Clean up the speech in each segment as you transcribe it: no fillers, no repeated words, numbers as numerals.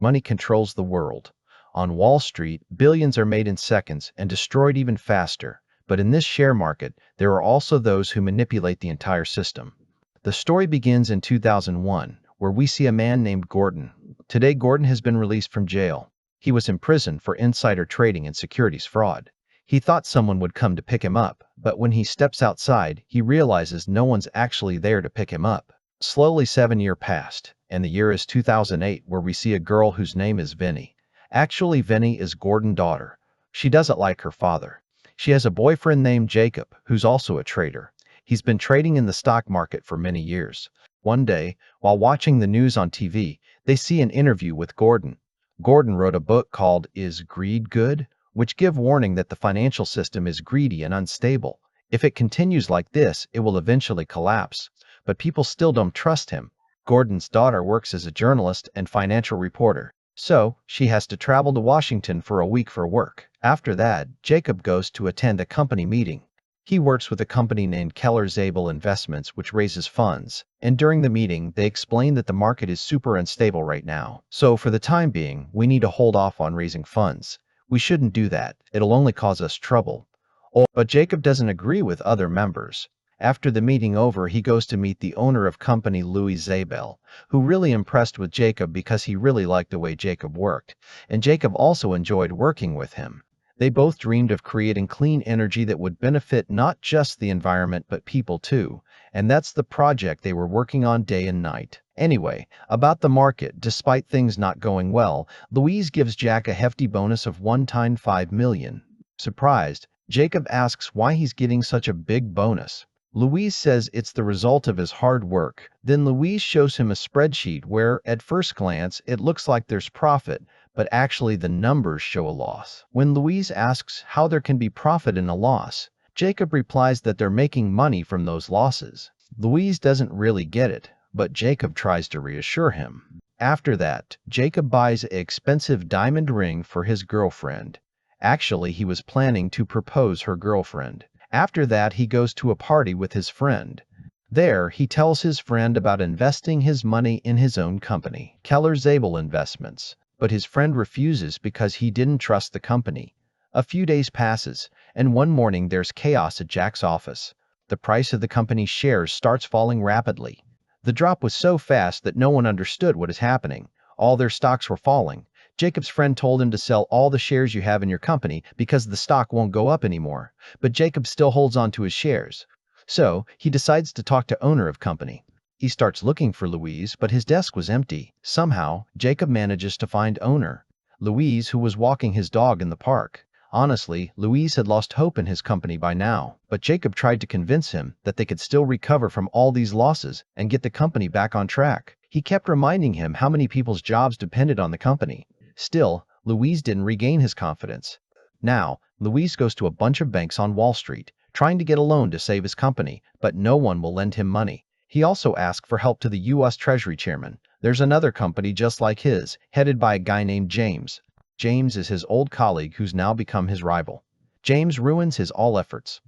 Money controls the world. On Wall Street, billions are made in seconds and destroyed even faster. But in this share market, there are also those who manipulate the entire system. The story begins in 2001, where we see a man named Gordon. Today, Gordon has been released from jail. He was imprisoned for insider trading and securities fraud. He thought someone would come to pick him up, but when he steps outside, he realizes no one's actually there to pick him up. Slowly 7 years passed, and the year is 2008, where we see a girl whose name is Vinny. Actually, Vinny is Gordon's daughter. She doesn't like her father. She has a boyfriend named Jacob, who's also a trader. He's been trading in the stock market for many years. One day, while watching the news on TV, they see an interview with Gordon. Gordon wrote a book called Is Greed Good?, which give warning that the financial system is greedy and unstable. If it continues like this, it will eventually collapse. But people still don't trust him. Gordon's daughter works as a journalist and financial reporter, so she has to travel to Washington for a week for work. After that, Jacob goes to attend a company meeting. He works with a company named Keller Zabel Investments, which raises funds. And during the meeting, they explain that the market is super unstable right now. So for the time being, we need to hold off on raising funds. We shouldn't do that. It'll only cause us trouble. But Jacob doesn't agree with other members. After the meeting over, he goes to meet the owner of company Louis Zabel, who really impressed with Jacob because he really liked the way Jacob worked, and Jacob also enjoyed working with him. They both dreamed of creating clean energy that would benefit not just the environment but people too, and that's the project they were working on day and night. Anyway, about the market, despite things not going well, Louise gives Jack a hefty bonus of one-time $5 million. Surprised, Jacob asks why he's getting such a big bonus. Louise says it's the result of his hard work. Then Louise shows him a spreadsheet where, at first glance, it looks like there's profit, but actually the numbers show a loss. When Louise asks how there can be profit in a loss, Jacob replies that they're making money from those losses. Louise doesn't really get it, but Jacob tries to reassure him. After that, Jacob buys an expensive diamond ring for his girlfriend. Actually, he was planning to propose her girlfriend. After that, he goes to a party with his friend. There, he tells his friend about investing his money in his own company, Keller Zabel Investments. But his friend refuses because he didn't trust the company. A few days passes, and one morning there's chaos at Jack's office. The price of the company's shares starts falling rapidly. The drop was so fast that no one understood what is happening. All their stocks were falling. Jacob's friend told him to sell all the shares you have in your company because the stock won't go up anymore. But Jacob still holds on to his shares. So, he decides to talk to owner of company. He starts looking for Louise, but his desk was empty. Somehow, Jacob manages to find owner, Louise, who was walking his dog in the park. Honestly, Louise had lost hope in his company by now, but Jacob tried to convince him that they could still recover from all these losses and get the company back on track. He kept reminding him how many people's jobs depended on the company. Still, Louise didn't regain his confidence. Now, Louise goes to a bunch of banks on Wall Street, trying to get a loan to save his company, but no one will lend him money. He also asked for help to the U.S. Treasury chairman. There's another company just like his, headed by a guy named James. James is his old colleague who's now become his rival. James ruins his all efforts.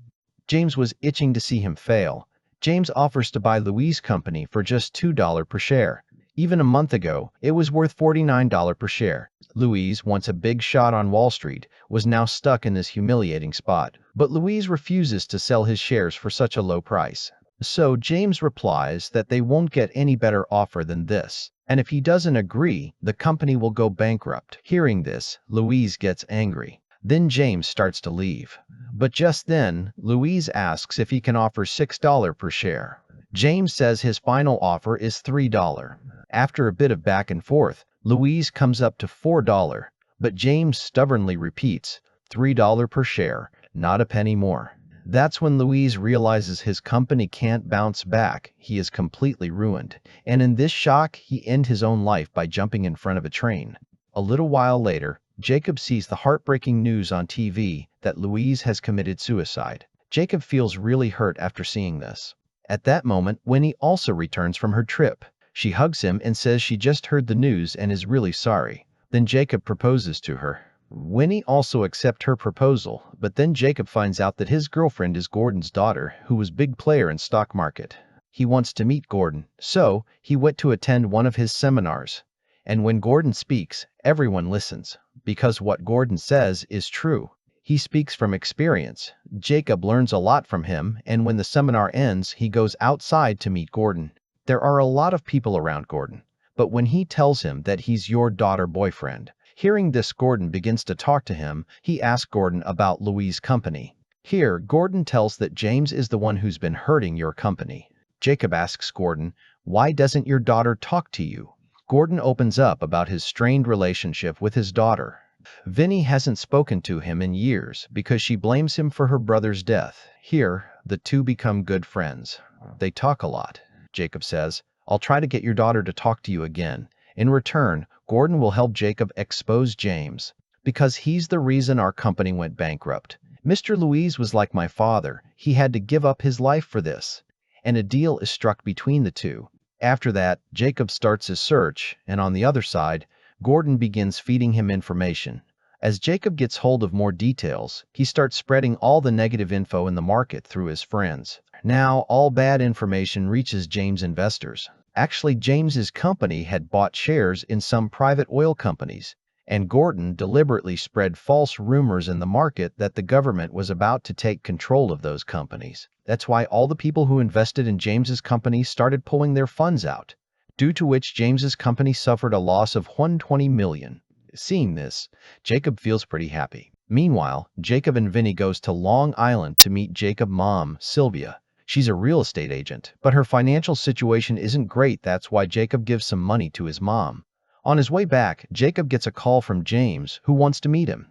James was itching to see him fail. James offers to buy Louise's company for just $2 per share. Even a month ago, it was worth $49 per share. Louise, once a big shot on Wall Street, was now stuck in this humiliating spot. But Louise refuses to sell his shares for such a low price. So James replies that they won't get any better offer than this, and if he doesn't agree, the company will go bankrupt. Hearing this, Louise gets angry. Then James starts to leave. But just then, Louise asks if he can offer $6 per share. James says his final offer is $3. After a bit of back and forth, Louise comes up to $4, but James stubbornly repeats, $3 per share, not a penny more. That's when Louise realizes his company can't bounce back. He is completely ruined. And in this shock, he ends his own life by jumping in front of a train. A little while later, Jacob sees the heartbreaking news on TV that Louise has committed suicide. Jacob feels really hurt after seeing this. At that moment, Winnie also returns from her trip. She hugs him and says she just heard the news and is really sorry. Then Jacob proposes to her. Winnie also accepts her proposal, but then Jacob finds out that his girlfriend is Gordon's daughter, who was a big player in stock market. He wants to meet Gordon, so he went to attend one of his seminars. And when Gordon speaks, everyone listens, because what Gordon says is true. He speaks from experience. Jacob learns a lot from him, and when the seminar ends, he goes outside to meet Gordon. There are a lot of people around Gordon, but when he tells him that he's your daughter boyfriend, hearing this, Gordon begins to talk to him. He asks Gordon about Louis' company. Here, Gordon tells that James is the one who's been hurting your company. Jacob asks Gordon, "Why doesn't your daughter talk to you?" Gordon opens up about his strained relationship with his daughter. Vinny hasn't spoken to him in years because she blames him for her brother's death. Here, the two become good friends. They talk a lot. Jacob says, "I'll try to get your daughter to talk to you again." In return, Gordon will help Jacob expose James, because he's the reason our company went bankrupt. Mr. Louis was like my father. He had to give up his life for this. And a deal is struck between the two. After that, Jacob starts his search, and on the other side, Gordon begins feeding him information. As Jacob gets hold of more details, he starts spreading all the negative info in the market through his friends. Now, all bad information reaches James' investors. Actually, James's company had bought shares in some private oil companies, and Gordon deliberately spread false rumors in the market that the government was about to take control of those companies. That's why all the people who invested in James's company started pulling their funds out, due to which James's company suffered a loss of $120 million. Seeing this, Jacob feels pretty happy. Meanwhile, Jacob and Vinny goes to Long Island to meet Jacob's mom, Sylvia. She's a real estate agent, but her financial situation isn't great. That's why Jacob gives some money to his mom. On his way back, Jacob gets a call from James, who wants to meet him.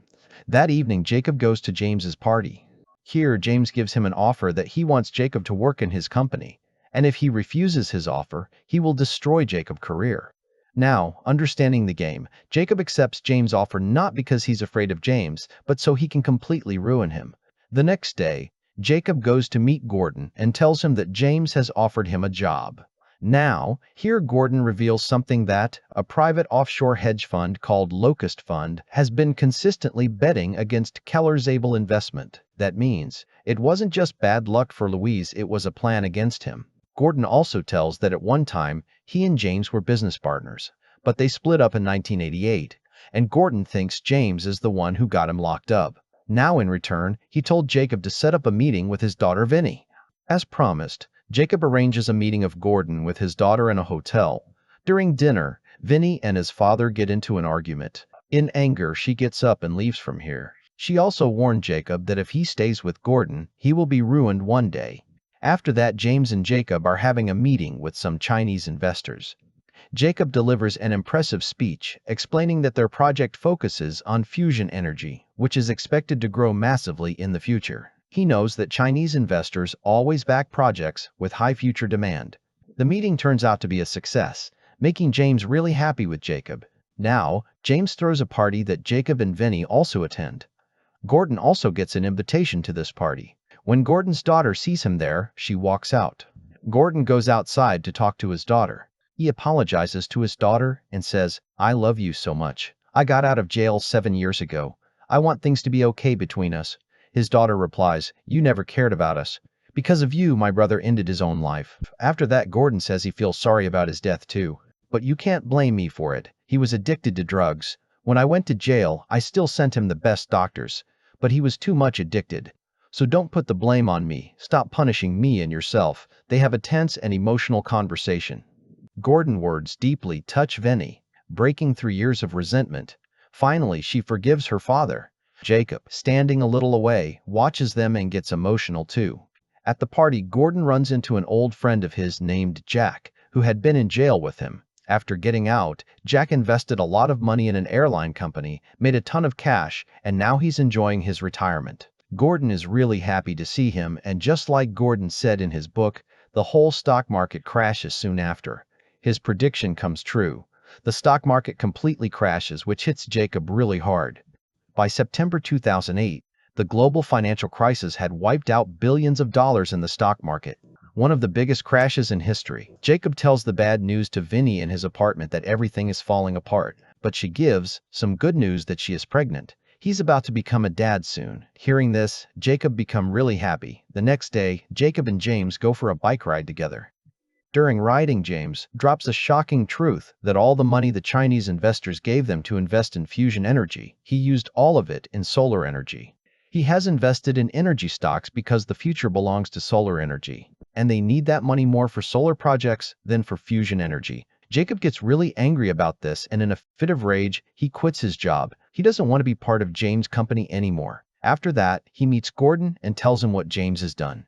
That evening, Jacob goes to James's party. Here, James gives him an offer that he wants Jacob to work in his company, and if he refuses his offer, he will destroy Jacob's career. Now, understanding the game, Jacob accepts James' offer not because he's afraid of James, but so he can completely ruin him. The next day, Jacob goes to meet Gordon and tells him that James has offered him a job. Now, here Gordon reveals something that a private offshore hedge fund called Locust Fund has been consistently betting against Keller's able investment. That means it wasn't just bad luck for Louis, it was a plan against him. Gordon also tells that at one time, he and James were business partners, but they split up in 1988, and Gordon thinks James is the one who got him locked up. Now in return, he told Jacob to set up a meeting with his daughter Vinny. As promised, Jacob arranges a meeting of Gordon with his daughter in a hotel. During dinner, Vinny and his father get into an argument. In anger, she gets up and leaves from here. She also warned Jacob that if he stays with Gordon, he will be ruined one day. After that, James and Jacob are having a meeting with some Chinese investors. Jacob delivers an impressive speech explaining that their project focuses on fusion energy, which is expected to grow massively in the future. He knows that Chinese investors always back projects with high future demand. The meeting turns out to be a success, making James really happy with Jacob. Now, James throws a party that Jacob and Vinny also attend. Gordon also gets an invitation to this party. When Gordon's daughter sees him there, she walks out. Gordon goes outside to talk to his daughter. He apologizes to his daughter and says, "I love you so much. I got out of jail 7 years ago. I want things to be okay between us." His daughter replies, "You never cared about us. Because of you, my brother ended his own life." After that, Gordon says he feels sorry about his death too. "But you can't blame me for it. He was addicted to drugs. When I went to jail, I still sent him the best doctors. But he was too much addicted. So don't put the blame on me. Stop punishing me and yourself." They have a tense and emotional conversation. Gordon's words deeply touch Vinny, breaking through years of resentment. Finally, she forgives her father. Jacob, standing a little away, watches them and gets emotional too. At the party, Gordon runs into an old friend of his named Jack, who had been in jail with him. After getting out, Jack invested a lot of money in an airline company, made a ton of cash, and now he's enjoying his retirement. Gordon is really happy to see him, and just like Gordon said in his book, the whole stock market crashes soon after. His prediction comes true. The stock market completely crashes, which hits Jacob really hard. By September 2008, the global financial crisis had wiped out billions of dollars in the stock market, one of the biggest crashes in history. Jacob tells the bad news to Vinny in his apartment that everything is falling apart, but she gives some good news that she is pregnant. He's about to become a dad soon. Hearing this, Jacob becomes really happy. The next day, Jacob and James go for a bike ride together. During writing, James drops a shocking truth that all the money the Chinese investors gave them to invest in fusion energy, he used all of it in solar energy. He has invested in energy stocks because the future belongs to solar energy, and they need that money more for solar projects than for fusion energy. Jacob gets really angry about this, and in a fit of rage, he quits his job. He doesn't want to be part of James' company anymore. After that, he meets Gordon and tells him what James has done.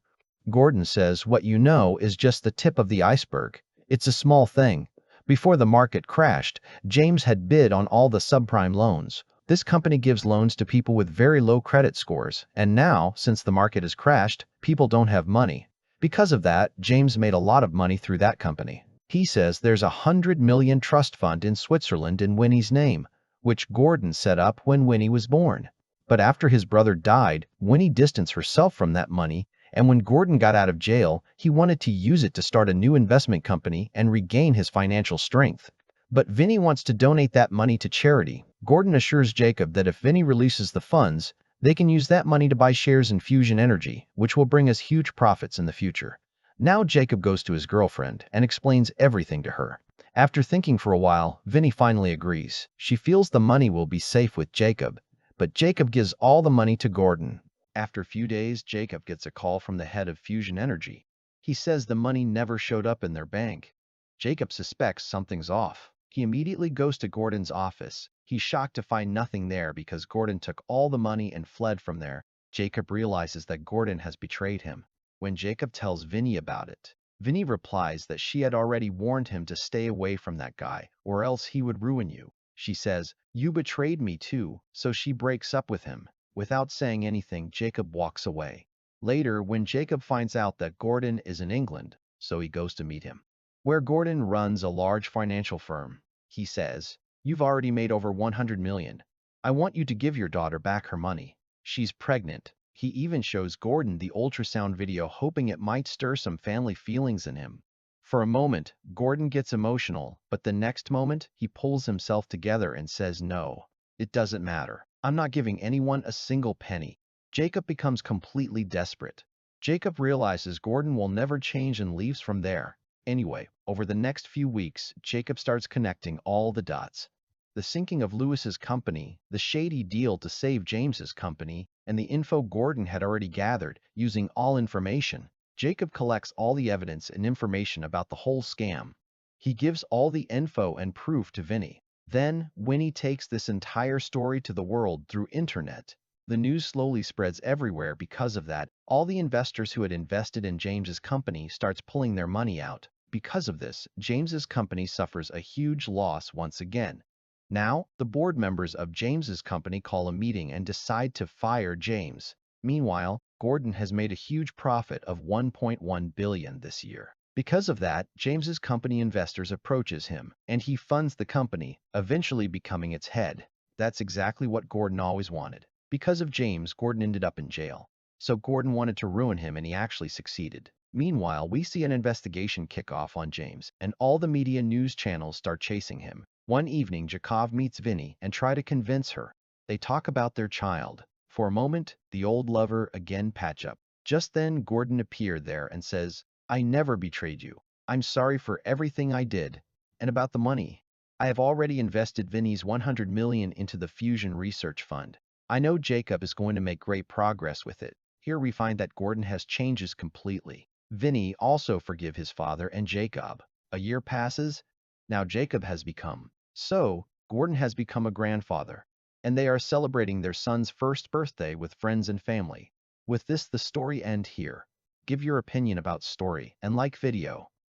Gordon says, "What you know is just the tip of the iceberg. It's a small thing. Before the market crashed, James had bid on all the subprime loans. This company gives loans to people with very low credit scores, and now, since the market has crashed, people don't have money. Because of that, James made a lot of money through that company." He says there's a 100 million trust fund in Switzerland in Winnie's name, which Gordon set up when Winnie was born. But after his brother died, Winnie distanced herself from that money, and when Gordon got out of jail, he wanted to use it to start a new investment company and regain his financial strength. But Vinny wants to donate that money to charity. Gordon assures Jacob that if Vinny releases the funds, they can use that money to buy shares in fusion energy, which will bring us huge profits in the future. Now Jacob goes to his girlfriend and explains everything to her. After thinking for a while, Vinny finally agrees. She feels the money will be safe with Jacob, but Jacob gives all the money to Gordon. After a few days, Jacob gets a call from the head of Fusion Energy. He says the money never showed up in their bank. Jacob suspects something's off. He immediately goes to Gordon's office. He's shocked to find nothing there because Gordon took all the money and fled from there. Jacob realizes that Gordon has betrayed him. When Jacob tells Vinny about it, Vinny replies that she had already warned him to stay away from that guy, or else he would ruin you. She says, "You betrayed me too," so she breaks up with him. Without saying anything, Jacob walks away. Later, when Jacob finds out that Gordon is in England, so he goes to meet him, where Gordon runs a large financial firm. He says, "You've already made over 100 million. I want you to give your daughter back her money. She's pregnant." He even shows Gordon the ultrasound video, hoping it might stir some family feelings in him. For a moment, Gordon gets emotional, but the next moment, he pulls himself together and says, "No, it doesn't matter. I'm not giving anyone a single penny." Jacob becomes completely desperate. Jacob realizes Gordon will never change and leaves from there. Anyway, over the next few weeks, Jacob starts connecting all the dots. The sinking of Lewis's company, the shady deal to save James's company, and the info Gordon had already gathered. Using all information, Jacob collects all the evidence and information about the whole scam. He gives all the info and proof to Vinny. Then, Winnie takes this entire story to the world through internet. The news slowly spreads everywhere. Because of that, all the investors who had invested in James's company starts pulling their money out. Because of this, James's company suffers a huge loss once again. Now, the board members of James's company call a meeting and decide to fire James. Meanwhile, Gordon has made a huge profit of 1.1 billion this year. Because of that, James's company investors approaches him, and he funds the company, eventually becoming its head. That's exactly what Gordon always wanted. Because of James, Gordon ended up in jail. So Gordon wanted to ruin him, and he actually succeeded. Meanwhile, we see an investigation kick off on James, and all the media news channels start chasing him. One evening, Jacob meets Vinny and try to convince her. They talk about their child. For a moment, the old lover again patch up. Just then, Gordon appeared there and says, "I never betrayed you. I'm sorry for everything I did. And about the money, I have already invested Vinny's 100 million into the Fusion Research Fund. I know Jacob is going to make great progress with it." Here we find that Gordon has changes completely. Vinny also forgive his father and Jacob. A year passes. Now Jacob has become. So, Gordon has become a grandfather, and they are celebrating their son's first birthday with friends and family. With this, the story ends here. Give your opinion about story and like video.